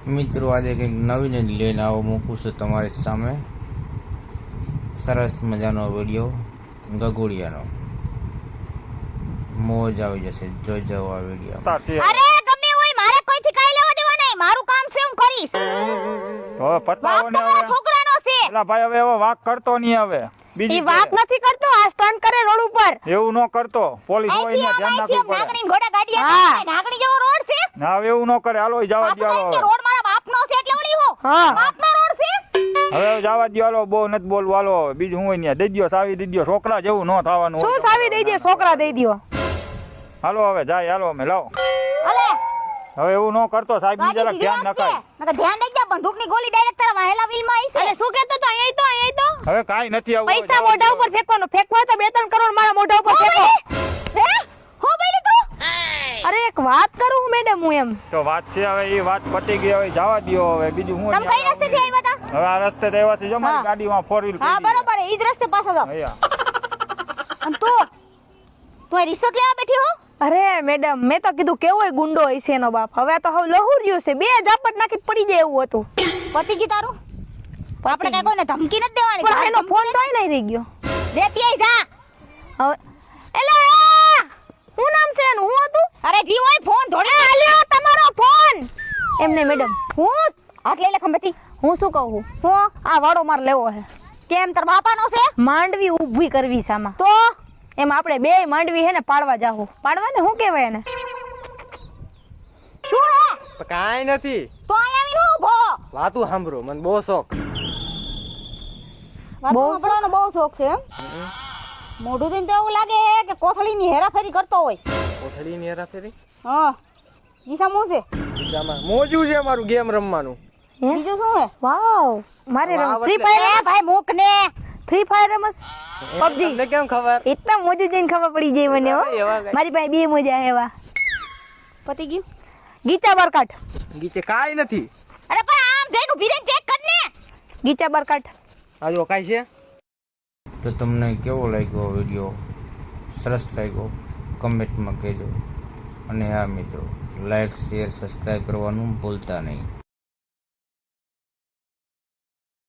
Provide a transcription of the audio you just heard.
મિત્રો આજે કંઈક નવીને લઈને આવો મૂકું છું તમારી સામે સરસ મજાનો વિડીયો ગગોળિયાનો મોજ આવી જશે જોઈ જાઓ આ વિડીયો અરે ગમે હોય મારે કોઈથી કાઈ લેવા દેવા નહીં મારું કામ છે હું કરીશ હવે પતાવો ને હવે છોકરાનો છે એલા ભાઈ હવે એવો વાક કરતો નહીં હવે ઈ વાત નથી કરતો આ સ્ટન્ટ કરે રોડ ઉપર એવું ન કરતો પોલીસ હોય ને ધ્યાન રાખવું પડે નાગણી ઘોડા ગાડિયા નાગણી જેવો રોડ છે ના હવે એવું ન કરે હાલો જવા દો હાલો રોડ મારા બાપનો છે એટલે ઓળી હો બાપનો રોડ છે હવે જવા દો હાલો બહુ નથી બોલવું હાલો બીજું હું હોય દઈ દયો સાવી દઈ દયો છોકરા જેવું ન થવાનું શું સાવી દઈ દે છોકરા દઈ દયો હાલો હવે જાય હાલો અમે લાવો અલે હવે એવું ન કરતો સાહેબ ની જરા ધ્યાન નખાય નકર ધ્યાન રાખજે બંદૂકની ગોળી ડાયરેક્ટ તારા વાહેલા વ્હીલમાં આવી છે અરે શું કહેતો તો અહીં તો હવે કાઈ નથી આવું પૈસા મોઢા ઉપર ફેંકવાનો ફેંકવા તો 2-3 કરોડ મારા મોઢા ઉપર ફેંકો હે હો બોલી તું અરે એક વાત કરું મેડમ હું એમ તો વાત છે હવે એ વાત પતી ગઈ હવે જવા દયો હવે બીજું હું તમે કઈ રસ્તેથી આવ્યા હતા હવે આ રસ્તે તો આવ્યા છે જો મારી ગાડીમાં 4 વ્હીલ હા બરોબર ઈ જ રસ્તે પાછા જાવ અને તું રિસક લેવા બેઠી હો અરે મેડમ મેં તો કીધું કેવો ગુંડો હોય છે એનો બાપ હવે તો હવે લહુર્યું છે બે ઝાપટ નાખી પડી જાય એવું હતું પતિ ગઈ તારું આપણે કઈ કોઈને ધમકી નથી દેવાની પણ એનો ફોન તો નહીં રહી ગયો દેતી આઈ જા હવે એલા શું નામ છે એનું હું હતું અરે જી હોય ફોન ધોડી આલ્યો તમારો ફોન એમને મેડમ હું હાથ લઈ લે ખંભેથી હું શું કહું હું આ વાડો માર લેવો છે કેમ તાર બાપાનો છે માંડવી ઊભી કરવી છે આમાં તો એમ આપણે બે માંડવી હે ને પાડવા જાહો પાડવા ને શું કહેવાય એને શું હે કાઈ નથી તો અહીંયા આવીને ઊભો વાતું સાંભળો મને બહુ શોખ બહુ સાંભળવાનો બહુ શોખ છે એમ મોઢું જોઈને તો એવું લાગે છે કે કોથળીની હેરાફેરી કરતો હોય કોથળીની હેરાફેરી હા ગીસા હું છે બીજામાં મોજું છે મારું ગેમ રમવાનું બીજું શું હે વાવ મારે વાવ ફ્રી એટલે- ફાયર એ ભાઈ મૂક ને ફ્રી ફાયર રમસ પબજી તમને કેમ ખબર એટલા મોજું જઈને ખબર પડી જાય મને હો એવા કઈ. મારી પાસે બે મોજા એવા પતી ગયું ગીચા બરકાટ ગીચે કાઈ નથી અરે પણ આમ જઈને ઊભી રહીને ચેક કર ને ગીચા બરકાટ આ જો કાઈ છે તો તમને કેવો લાગ્યો વિડીયો સરસ લાગ્યો કમેન્ટમાં કહેજો અને હા મિત્રો લાઈક શેર સબસ્ક્રાઈબ કરવાનું ભૂલતા નહીં.